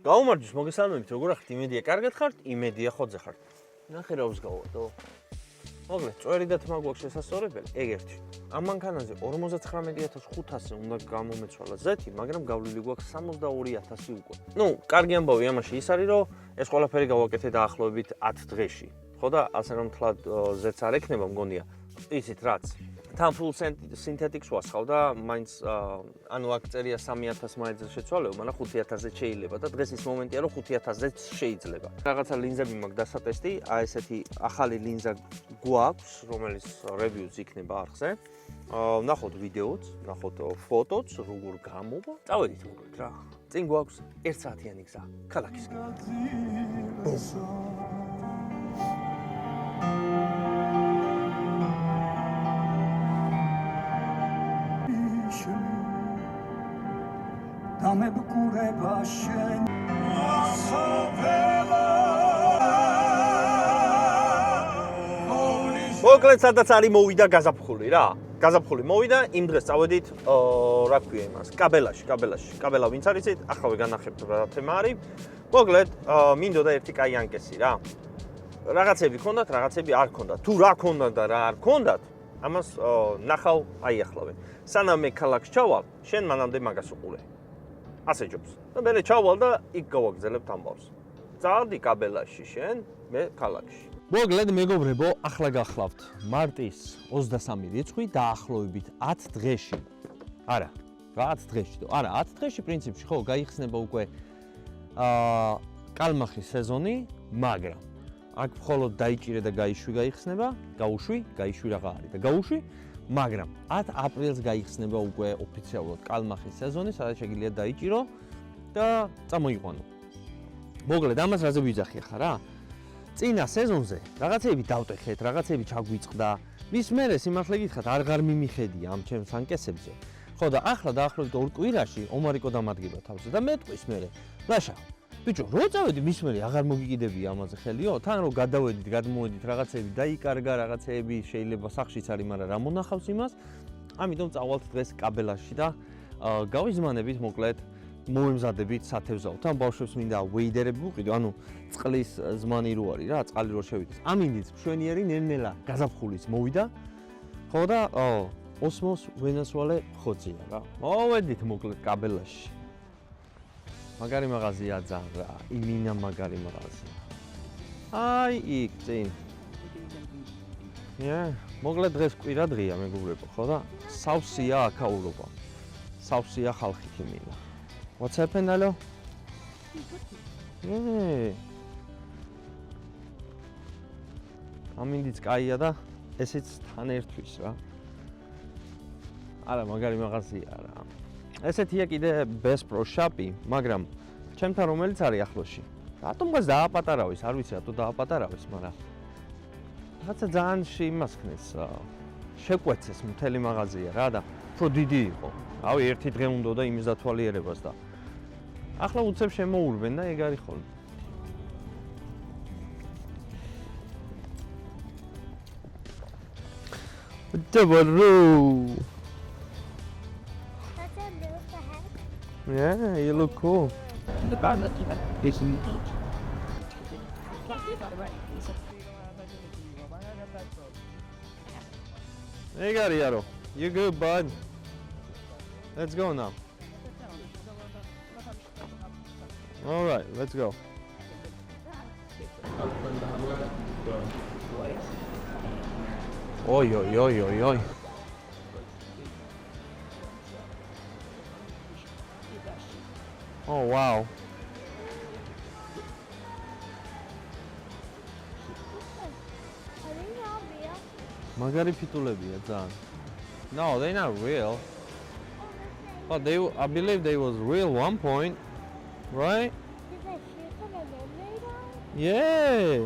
გაუმარჯოს, მოგესალმებით, როგორ ხართ? იმედია, კარგად ხართ? იმედია ხოძე ხართ. ნახე რა ვსგავათო. მოგლეთ, წვერი და თმა გვაქვს შესასწორებელი, ეგ ერთი. ამ მანქანაზე 59500 უნდა გამომეცვალა ზეთი, მაგრამ გავლილი გვაქვს 62000 უკვე. კარგი ამბავი ამაში ის არის, რომ ეს ყველაფერი გავაკეთე დაახლოებით 10 დღეში. ხო და ასე რომ თლად ზეთს არ ექნება, მგონია. იცით რაც. თან full synthetics ვასხავ და მაინც ანუ აქ წერია 3000 მაინც შეცვალეო, მაგრამ 5000-ზე შეიძლება და დღეს ის მომენტია, რომ 5000-ზეც შეიძლება. რაღაცა ლინზები მაქვს დასატესტი, ესეთი ახალი ლინზა გვაქვს, რომელიც reviews იქნება არხზე. ნახოთ ვიდეოც, ნახოთ ფოტოც, როგორ გამოვა. წავედით მოკლედ რა. წინ გვაქვს 1 საათიანი გზა ქალაქისკენ. დამებკურება შენ მოკლედ სადაც არის მოვიდა გაზაფხული რა. გაზაფხული მოვიდა, იმ დღეს წავედით რა ქვია იმას, კაბელა ვინც არის იცით, ახლა განახებთ რა თემა არის. მოკლედ მინდოდა ერთი კაი ანკესი რა. რაღაცები ქონდათ, რაღაცები არ ქონდათ. თუ რა ქონდათ და რა არ ქონდათ, ამას ნახავ აიახლავენ. სანამ მე ქალაქს ჩავალ, შენ მანამდე მაგას უყურე. ასე ჯობს. და მე ჩავალ და იქ გავაგზავნებ ამბავს. წავდი კაბელაში შენ, მე ქალაქში. მოკლედ მეგობრებო, ახლა გახლავთ მარტის 23 რიცხვი დაახლოებით 10 დღეში. არა, რა 10 დღეში? არა, 10 დღეში პრინციპში ხო, გაიხსნება უკვე კალმახის სეზონი, მაგრამ აქ მხოლოდ დაიჭირე და გაიშვი გაიხსნება, გაუშვი, გაიშვი რაღა არის და გაუშვი, მაგრამ 10 აპრილს გაიხსნება უკვე ოფიციალურად კალმახის სეზონი, სადაც შეგიძლია დაიჭირო და წამოიყვანო. მოკლედ ამას რაზე ვიძახი ახლა რა? წინა სეზონზე რაღაცები დავტეხეთ, რაღაცები ჩაგვიწყდა. მის მერე სიმართლე გითხრათ, აღარ მიმიხედია ამ ჩემს ანკესებზე. ხო და ახლა დაახლოებით 2 კვირაში ომარიკო დამადგება თავზე და მეტყვის მერე. ლაშა, ბიჭო, რო წავედი მის მერე აღარ მოგიგიდებია ამაზე ხელიო? თან რო გადავედით, გადმოვედით, რაღაცები დაიკარგა, რაღაცები შეიძლება სახშიც არის, მაგრამ რა მონახავს იმას? ამიტომ წავალთ დღეს კაბელაში და გავიზმანებით მოკლედ მოემზადებით სათევზაოდ. თან ბავშვებს მინდა ვეიდერები ვუყიდო, ანუ წყლის ზმანი რო არის რა, წყალი რო შევიდეს. ამინდიც მშვენიერი ნელ-ნელა გაზაფხულის მოვიდა. ხო და ოსმოს ვენესუელე ხოძია რა. მოვედით მოკლედ კაბელაში. მაგარი მაღაზია ძალიან რა, იმინა მაგარი მაღაზია. აი იქ წინ. მოკლედ დღეს კვირა დღეა მეგობრებო, ხო და სავსეა აქაურობა. სავსეა ხალხი ქიმილა. What's happened, hello? ამინდიც კაია და ესეც თან ერთვის რა. არა, მაგარი მაღაზია რა. ესეთია კიდე Best Pro Shop-ი, მაგრამ ჩემთან რომელიც არის ახლოში. რატომღაც დააპატარავის, არ ვიცი რატო დააპატარავის, მაგრამ რაღაცა ძალიან იმას ხნეს, შეკვეცეს მთელი მაღაზია რა და უფრო დიდი იყო. რავი, ერთი დღე უნდა და იმის დათვალიერებას და ახლა უცებ შემოურბენ და ეგ არის ხოლმე. Dabaro. That's a milk hat. Yeah, you look cool. The bar that you is in Hey, Gariaro. You good, bud? Let's go now. All right, let's go. Oi, oi, oi, oi, oi. Oh, wow. Are they not real? Magari pitulebia, ძალიან. No, they're not real. But I believe they was real one point, right? Did they shoot them and then they died? Yeah.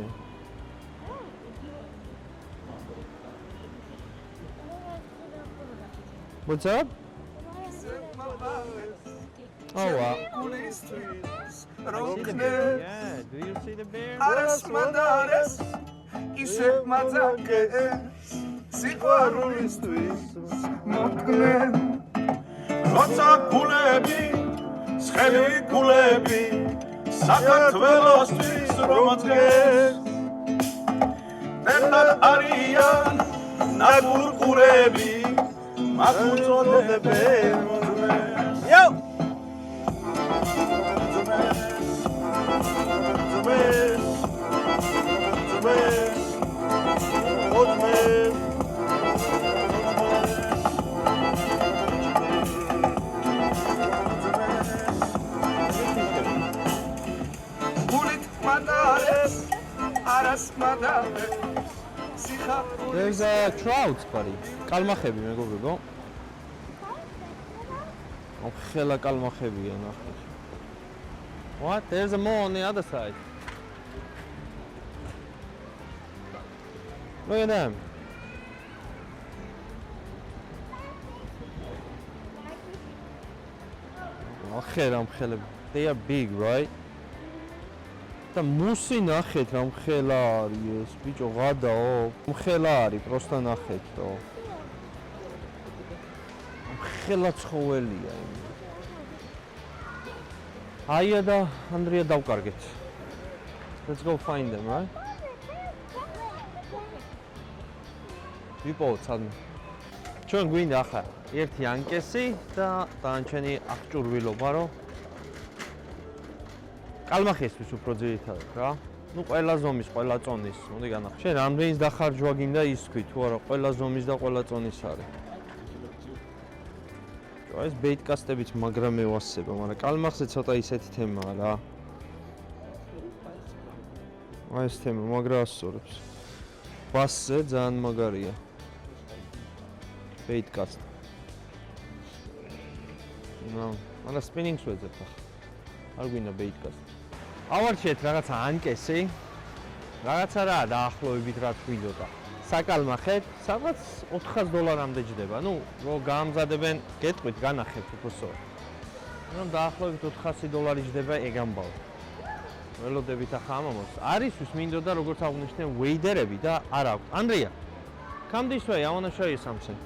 What's up? Oh wow. Yeah, do you see the bear? საქართველოსთვის რომ დგეს ერთად არიან ნაკურკურები მათ უწოდებენ უძმეს იო There's a trout, buddy. კალმახები მეგობრებო. ხელა კალმახებია ნახეთ. What? There's a more on the other side. Look at them. ხელა. They are big, right? და მუსი ნახეთ რა მხელა არის ეს ბიჭო ღადაო მხელა არის პროსტა ნახეთო მხელა ცხოველია აია და ანდრია დავკარგეთ Let's go find them, right? ვიპოვოთ სადმე ჩვენ გვინდა ახლა ერთი ანკესი და დანარჩენი აღჭურვილობა რომ კალმახისთვის უფრო ძირითადად რა. ნუ ყველა ზომის, ყველა წონის, მოდი განახო. შენ რამდენის დახარჯვა გინდა ის თქვი თუ არა, ყველა ზომის და ყველა წონის არის. ეს ბეიტკასტებიც მაგრამ მევასება, მაგრამ კალმახზე ცოტა ისეთი თემაა რა. ეს თემა მაგრა ასწორებს. ბასზე ძალიან მაგარია. ბეიტკასტ. მაგრამ სპინინგს ვეძებ ახლა. არ გვინდა ბეიტკასტ. ავარჩიეთ რაღაცა ანკესი. რაღაცა რა დაახლოებით რა თქვიდოდა. საკალმახეთ, სადღაც $400-მდე ჯდება. ნუ რო გაამზადებენ, გეტყვით, განახებთ უფროსო. ნუ დაახლოებით $400 ჯდება ეგ ამბავ. ველოდებით ახლა ამამოს. არისთვის მინდოდა როგორც აღვნიშნე ვეიდერები და არ აქვს. ანდრია, come this way, I want to show you something.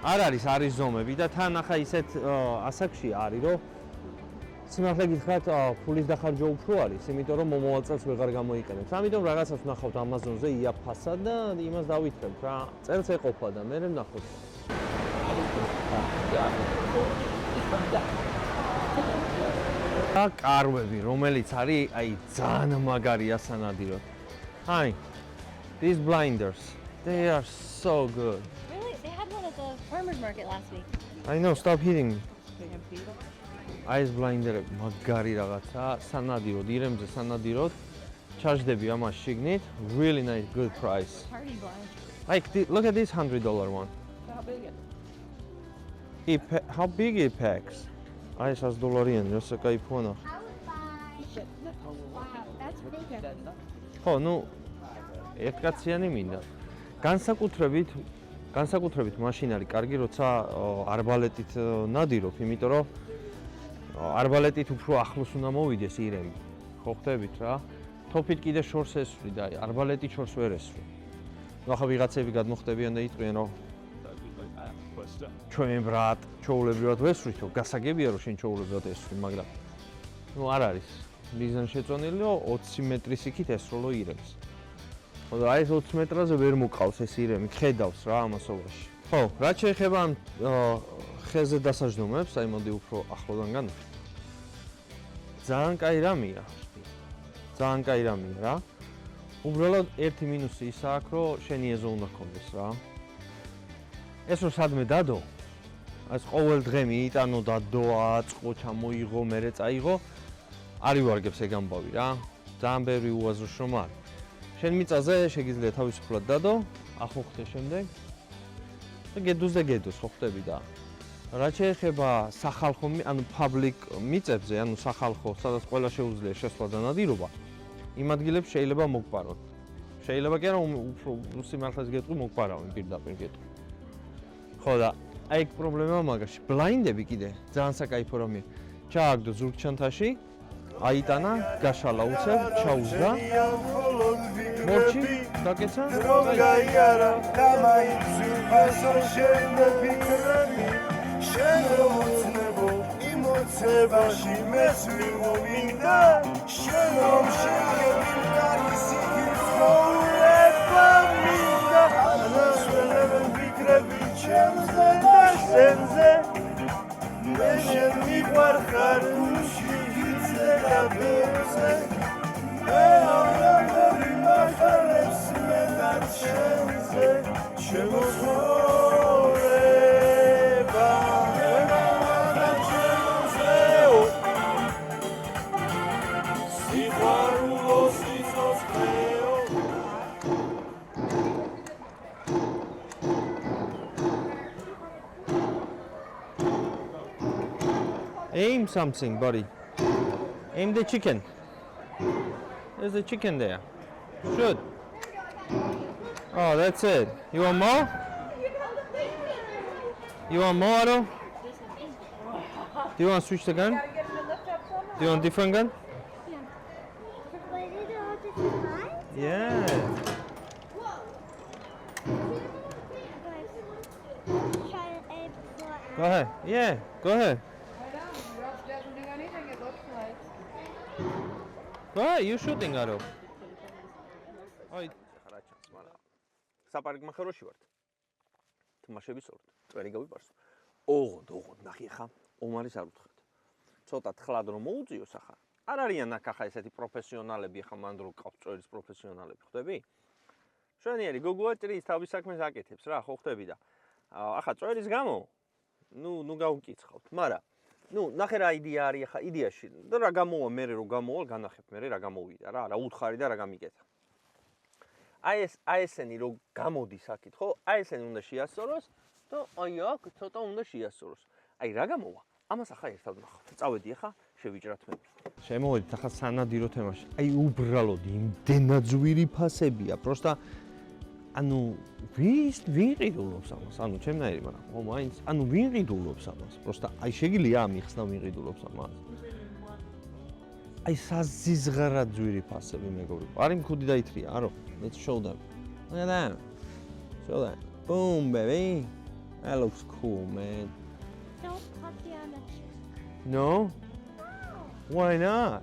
არ არის ზომები და თან ახლა ისეთ ასაკში არის, რომ სიმართლე გითხრათ, ფულის დახარჯვა უფრო არის, იმიტომ რომ მომავალ წელს ვეღარ გამოიყენებს. ამიტომ რაღაცას ვნახავთ Amazon-ზე იაფასა და იმას დავითხრებთ რა. წელს ეყოფა და მე ვნახოთ. კარვები, რომელიც არის, აი ძალიან მაგარია სანადიროდ. Hi. These blinders, they are so good. Really? They had one at the farmer's market last week. I know, stop hitting me. Ice blinderები მაგარი რაღაცა, სანადიროდ, ირემზე სანადიროდ. ჩარჯდები ამას შიგნით, really nice, good price. Party blind. Like, look at this $100 one. How big is How big it packs? აი $100-იანი, როცა кайფონა. I would buy. Wow, that's big. ხო, ნუ ერთკაციანი მინდა. განსაკუთრებით მაშინ არის კარგი, როცა არბალეტით ნადირობ, იმიტომ რომ არბალეტით უფრო ახლოს უნდა მოვიდეს ირემი. ხო ხდებით რა? თოფით კიდე შორს ესვრი და არბალეტით შორს ვერ ესვრი. ნუ ახლა ვიღაცები გადმოხდებიან და იტყვიან, რომ ჩვენ ბრატ, ჩაულებრივად ვესვრითო, გასაგებია რომ შენ ჩაულებრივად ესვრი, მაგრამ ნუ არ არის. მიზანი შეწონილი, რომ 20 მეტრის იქით ესროლო ირემს. ხო და აი ეს 20 მეტრაზე ვერ მოყავს ეს ირემი, ხედავს რა ამასობაში. ხო, რაც შეეხება ამ ხეზე დასაჯდომებს, აი მოდი უფრო ახლოდან განვიხილოთ. ძალიან კაი რამეა. ძალიან კაი რამეა რა. უბრალოდ ერთი მინუსი ის აქვს, რომ შენი ეზო უნდა გქონდეს რა. ეს რომ სადმე დადო, ეს ყოველ დღე მიიტანო დადო, აწყო, ჩამოიღო, მერე წაიღო, არ ივარგებს ეგ ამბავი რა. ძალიან ბევრი უაზრო შრომა არის. შენ მიწაზე შეგიძლია თავისუფლად დადო, ახოხდე შემდეგ და გედოს ხო ხდები და რაც შეეხება სახალხო, ანუ public მიწებზე, ანუ სახალხო, სადაც ყველა შეუძლია შესვლა და ნადირობა, იმ ადგილებს შეიძლება მოგპაროთ. შეიძლება კი არა უფრო სიმართლეს გეტყვი მოგპარავენ პირდაპირ გეტყვი. ხო და აი ეგ პრობლემაა მაგაში. ბლაინდები კიდე ძალიან საკაიფო რამეა. ჩააგდო ზურგჩანთაში, აიტანა, გაშალა უცებ, ჩაუზდა. მორჩი, დაკეცა. გაიარა, დამაიცი ფასო შენ ფიქრები, შენ რომ უცნებო, იმოც ცებაში მეც მიმოვიდა შენ შეგები კარისი ცხოვრება მინდა ანასველებენ ფიქრები ჩემზე და შენზე მე შენ მიყვარხარ უშიგიცე და ბევრზე მე აღარ იმახარებს მე და შენზე ჩემო ცხოვრება და ჩემზეო სიყვარულო სიცოცხლეო Aim something, buddy. Aim the chicken. There's a chicken there. Shoot. Oh, that's it. You want more? You want more, Otto? Do you want to switch the gun? Do you want a different gun? Yeah. Go ahead. Yeah, go ahead. Go ahead, you shooting, Otto. Oi. საპარკ მახაროში ვართ. თამაშების ორ. წვერი გავიპარს. ოღონდ, ნახე ხა, ომარის არ უთხრეთ. ცოტა თხლად რომ მოუწიოს ახლა. არ არიან აქ ახლა ესეთი პროფესიონალები ხა მანდ რო ყავს წვერის პროფესიონალები, ხვდები? შვენიერი გოგოა ჭრის თავის საქმეს აკეთებს რა, ხო ხვდები და ახლა წვერის გამო ნუ გავუკიცხავთ, მაგრამ ნახე რა იდეა არის ახლა იდეაში. და რა გამოვა მე რო გამოვალ, განახებ მე რა გამოვიდა რა, რა უთხარი და რა გამიკეთა. აი ესენი რო გამოდის აქეთ, ხო? აი ესენი უნდა შეასწოროს და აი აქ ცოტა უნდა შეასწოროს. აი რა გამოვა? ამას ახლა ერთად ნახავთ. წავედი ახლა შევიჭრათ მე. შემოვედით ახლა სანადირო თემაში. აი უბრალოდ იმდენად ძვირი ფასებია, პროსტა ანუ ვინ ყიდულობს ამას? ანუ ჩემნაირი, მაგრამ მაინც ანუ ვინ ყიდულობს ამას? პროსტა აი შეგიძლია ამიხსნა ვინ ყიდულობს ამას? აი საზიზღარად ძვირი ფასები მეგობრებო. არი მქუდი დაითრია, არო? Let's show them. Look at that. Show that. Boom, baby. That looks cool, man. Don't cut the other. No? Why not?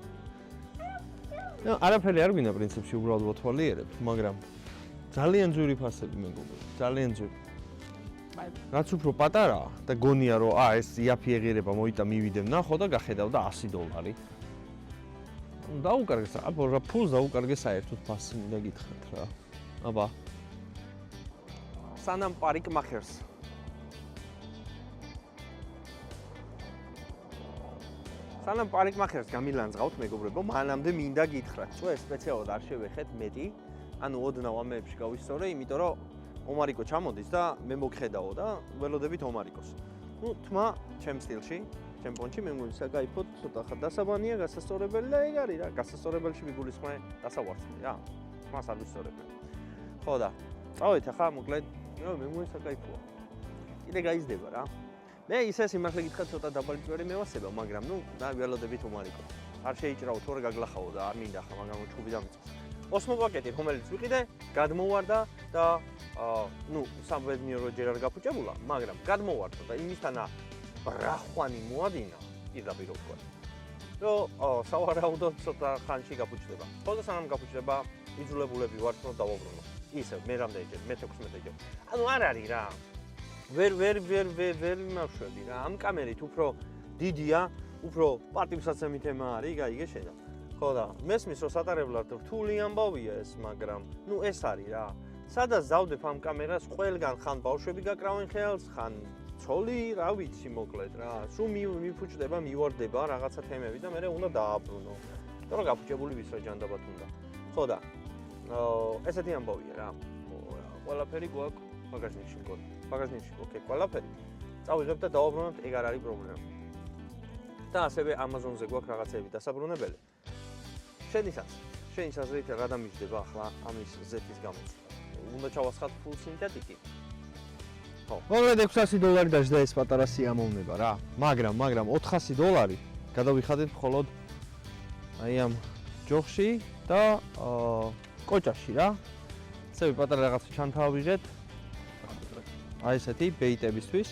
No, არაფერი არ გვინდა პრინციპში უბრალოდ ვოთვალიერებთ, მაგრამ ძალიან ძვირი ფასები მეგობრებო, ძალიან ძვირი. რაც უფრო პატარაა და გონია რომ ეს იაფიეღირება მოიტა მივიდე ვნახო და გახედავ და $100. დაუკარგე რა ფულს დაუკარგე საერთოდ ფასი მინდა გითხრათ რა. აბა. სანამ პარიკმახერს. სანამ პარიკმახერს გამილანძღავთ მეგობრებო, მანამდე მინდა გითხრათ, წვეს სპეციალურად არ შევეხეთ მეტი, ანუ ოდნავ ამეებში გავისწორე, იმიტომ რომ ომარიკო ჩამოდის და მე მოგხედაო და ველოდებით ომარიკოს. თმა ჩემ სტილში ჩემპონში მე მგონი საკაიფოდ ცოტა ხა დასაბანია გასასწორებელი და ეგ არის რა გასასწორებელში მიგულისხმე დასავარცხნი რა მას არ ვისწორებენ ხო და წავით ახლა მოკლედ მე მგონი საკაიფოა კიდე გაიზრდება რა მე ისე სიმართლე გითხრათ ცოტა დაბალი წვერი მევასება მაგრამ და ველოდებით ომარიკო არ შეიჭრაო თორე გაგლახაო და არ მინდა ხა მაგრამ ჩუბი დამიწეს ოსმო პაკეტი რომელიც ვიყიდე გადმოვარდა და სამბედნიერო ჯერ არ გაფუჭებულა მაგრამ გადმოვარდა და იმისთანა რახვანი მოადინა პირდაპირ ვთქვა. რომ სავარაუდოდ ცოტა ხანში გაფუჭდება. ხო და სანამ გაფუჭდება, იძულებულები ვართ რომ დავაბრუნო. ისე მე რამდენჯერ, მე 16-ჯერ. ანუ არ არის რა. ვერ მავშვები რა. ამ კამერით უფრო დიდია, უფრო პატივსაცემი თემა არის, გაიგე შენ. ხო და მესმის რომ სატარებლად რთული ამბავია ეს, მაგრამ ეს არის რა. სადაც დავდებ ამ კამერას, ყველგან ხან ბავშვები გაკრავენ ხელს, ხან ცოლი, რა ვიცი, მოკლედ რა. სულ მიფუჭდება, მივარდება რაღაცა თემები და მე უნდა დააბრუნო. იმიტომ რომ გაფუჭებული ვის რა ჯანდაბად უნდა. ხო და ესეთი ამბავია რა. ყველაფერი გვაქვს ბაგაჟნიკში მგონი. ბაგაჟნიკში, ოკეი, ყველაფერი. წავიღებ და დავაბრუნოთ, ეგ არ არის პრობლემა. და ასევე Amazon-ზე გვაქვს რაღაცეები დასაბრუნებელი. შენი აზრით რა დამიჯდება ახლა ამის ზეთის გამოცდა? უნდა ჩავასხათ full synthetic-ი. მოკლედ $600 დაждდა ეს პატარა სიამოვნება რა. მაგრამ $400 გადავიხადეთ მხოლოდ აი ამ ჯოხში და კოჭაში რა. ესე პატარა რაღაცა ჩანთავრეთ. აი ესეთი ბეიტებისთვის.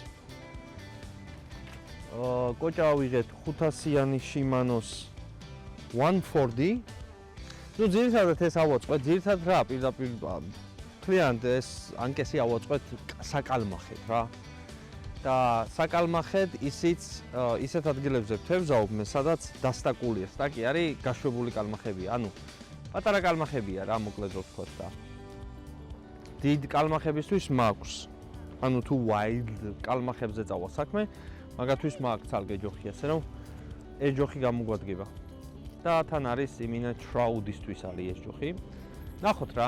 კოჭა ავიღეთ 500-იანი Shimano-ს 140. ნუ ძირითადად ეს ავაწყეთ, ძირითადად რა, პირდაპირ მთლიანად ეს ანკესი ავაწყეთ საკალმახეთ რა. და საკალმახეთ ისიც ისეთ ადგილებზე ვთევზაობ მე, სადაც დასტაკულია. სტაკი არის გაშვებული კალმახები, ანუ პატარა კალმახებია რა, მოკლედ ვთქვათ და დიდ კალმახებისთვის მაქვს. ანუ თუ wild კალმახებზე წავა საქმე, მაგათთვის მაქვს ცალკე ჯოხი, ასე რომ ეს ჯოხი გამოგვადგება. და თან არის იმინა Shroud-ისთვის არის ეს ჯოხი. ნახოთ რა.